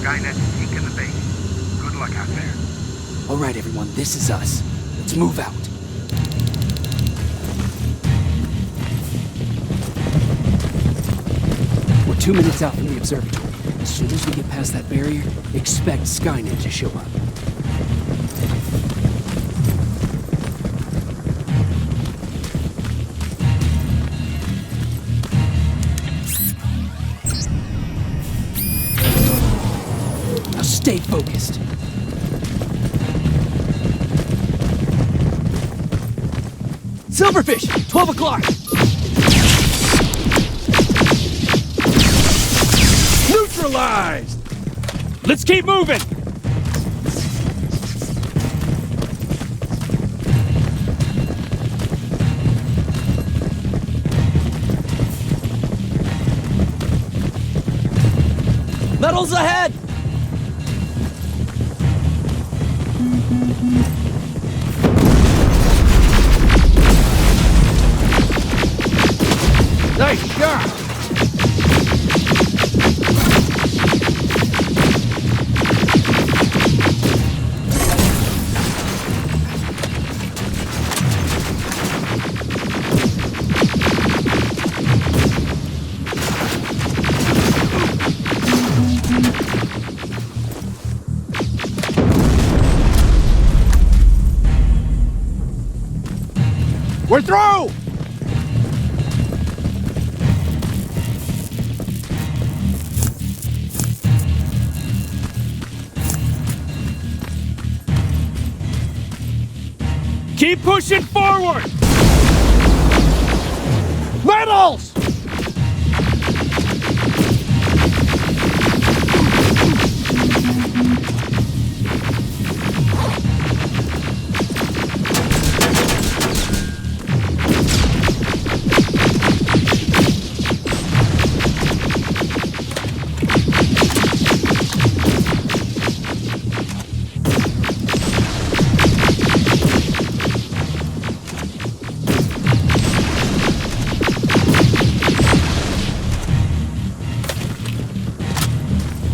Skynet taking the base. Good luck out there. All right, everyone, this is us. Let's move out. We're 2 minutes out from the observatory. As soon as we get past that barrier, expect Skynet to show up. Now stay focused. Silverfish! 12 o'clock! Neutralized! Let's keep moving! Metals ahead! Nice shot! We're through! Keep pushing forward! Metals!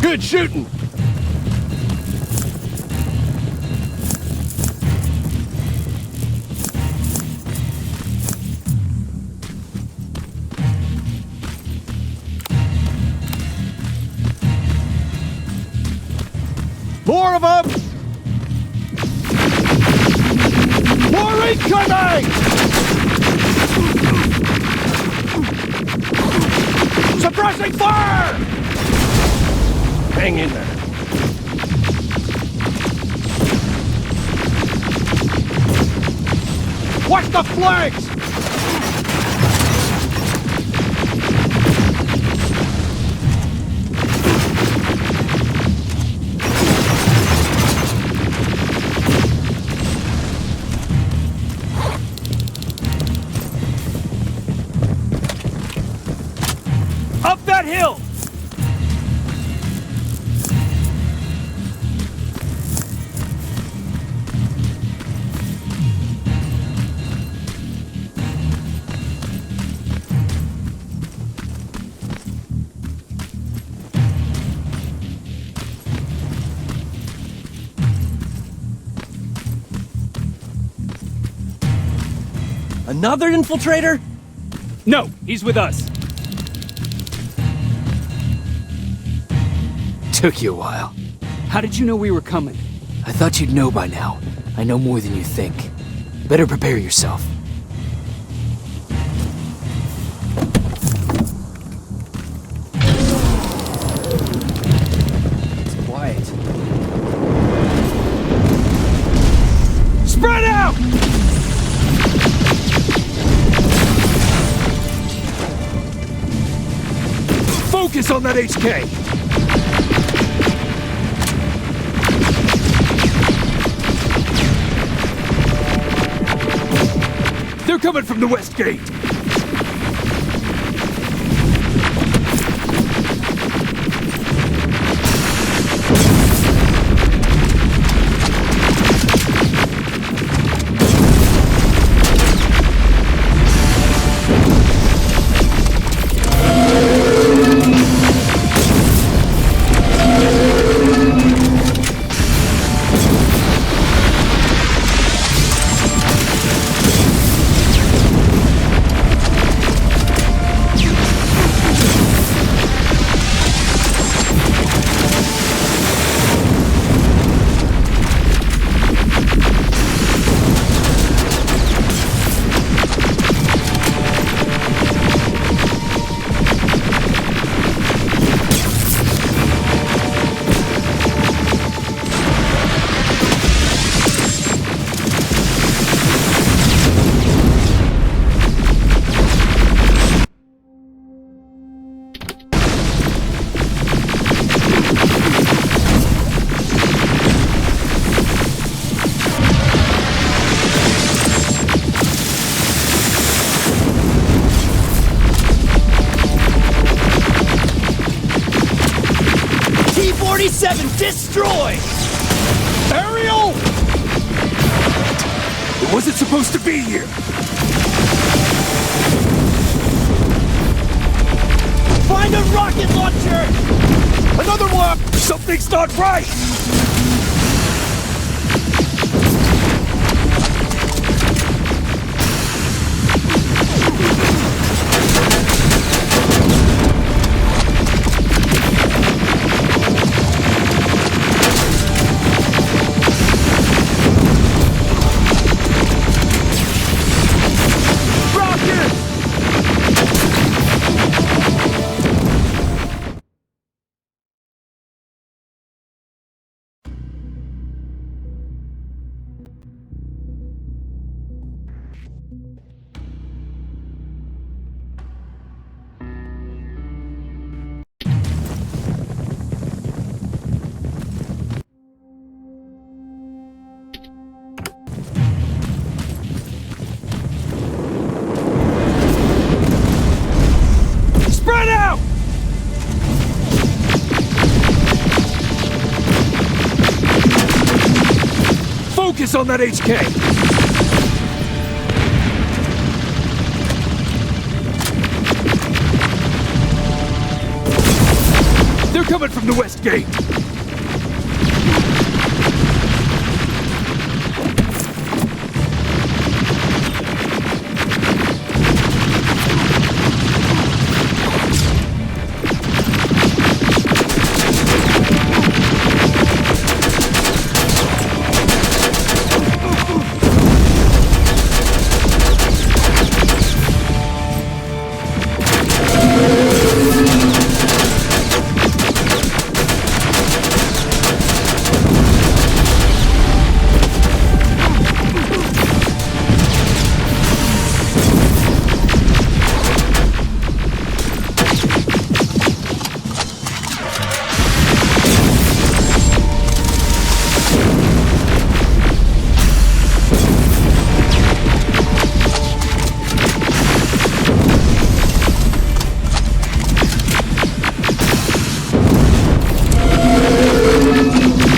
Good shooting! More of them! More incoming! Suppressing fire! Hang in there. Watch the flanks! Up that hill! Another infiltrator? No, he's with us. Took you a while. How did you know we were coming? I thought you'd know by now. I know more than you think. Better prepare yourself. It's quiet. Spread out! Focus on that HK! They're coming from the west gate! T-47 destroyed! Aerial! It wasn't supposed to be here! Find a rocket launcher! Another one! Something's not right! Spread out! Focus on that HK! They're coming from the west gate!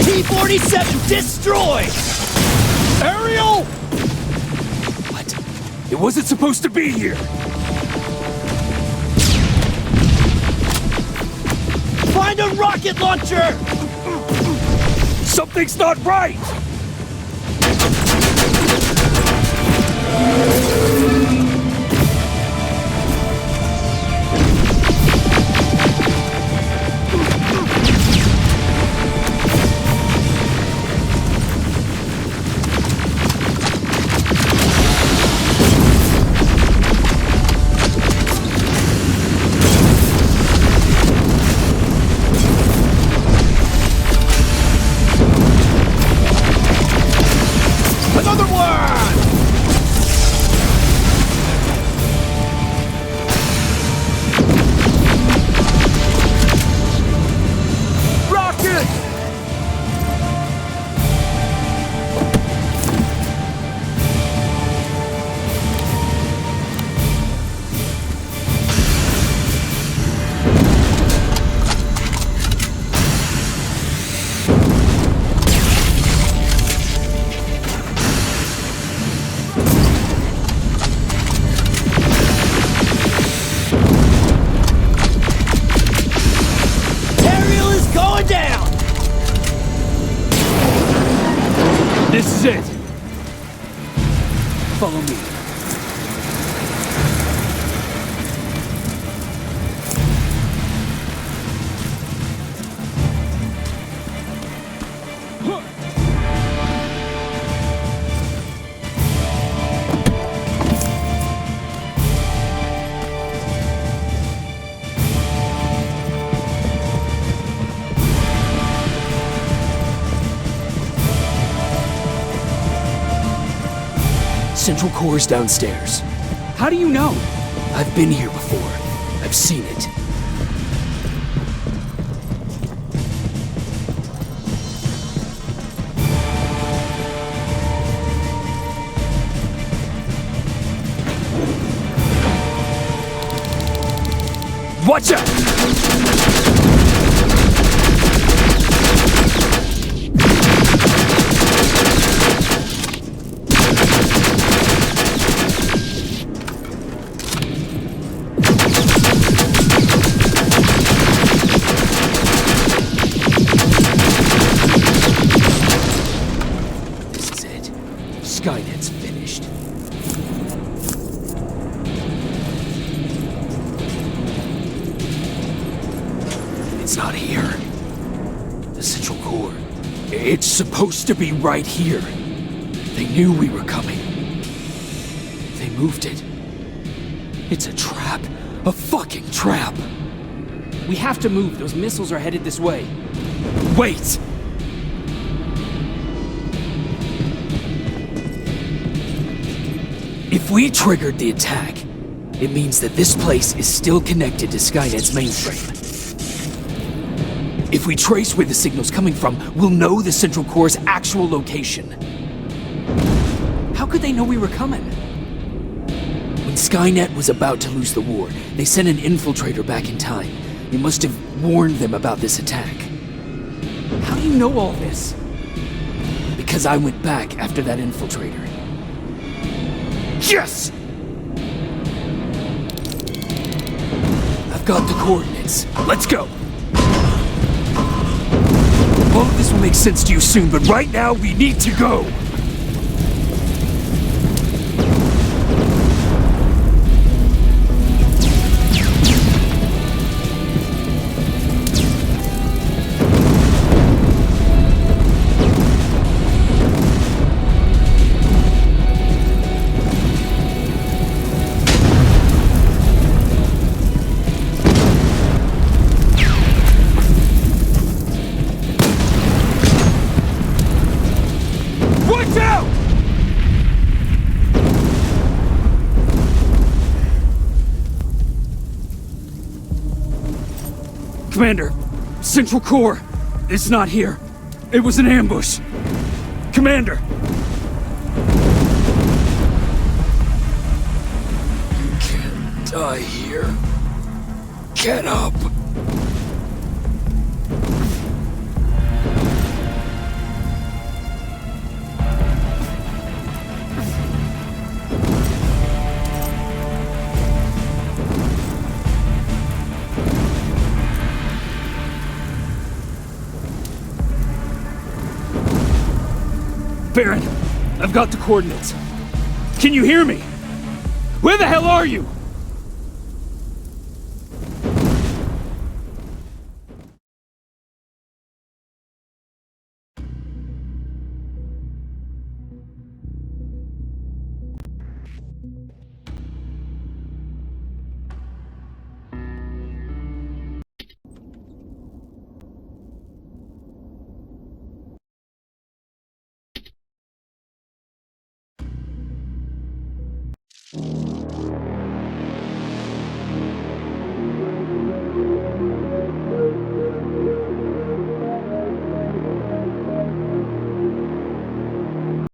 T-47 destroyed! Aerial! What? It wasn't supposed to be here! Find a rocket launcher! Something's not right! Another one! central core is downstairs. How do you know? I've been here before. I've seen it. Watch out! This is it. Skynet's finished. It's not here. The central core. It's supposed to be right here. They knew we were coming. They moved it. It's a trap. A fucking trap. We have to move. Those missiles are headed this way. Wait! If we triggered the attack, it means that this place is still connected to Skynet's mainframe. If we trace where the signal's coming from, we'll know the central core's actual location. How could they know we were coming? When Skynet was about to lose the war, they sent an infiltrator back in time. He must have warned them about this attack. How do you know all this? Because I went back after that infiltrator. Yes! I've got the coordinates. Let's go! All of this will make sense to you soon, but right now we need to go! Watch out! Commander, Central Core, it's not here. It was an ambush. Commander! You can't die here. Get up. Baron, I've got the coordinates. Can you hear me? Where the hell are you?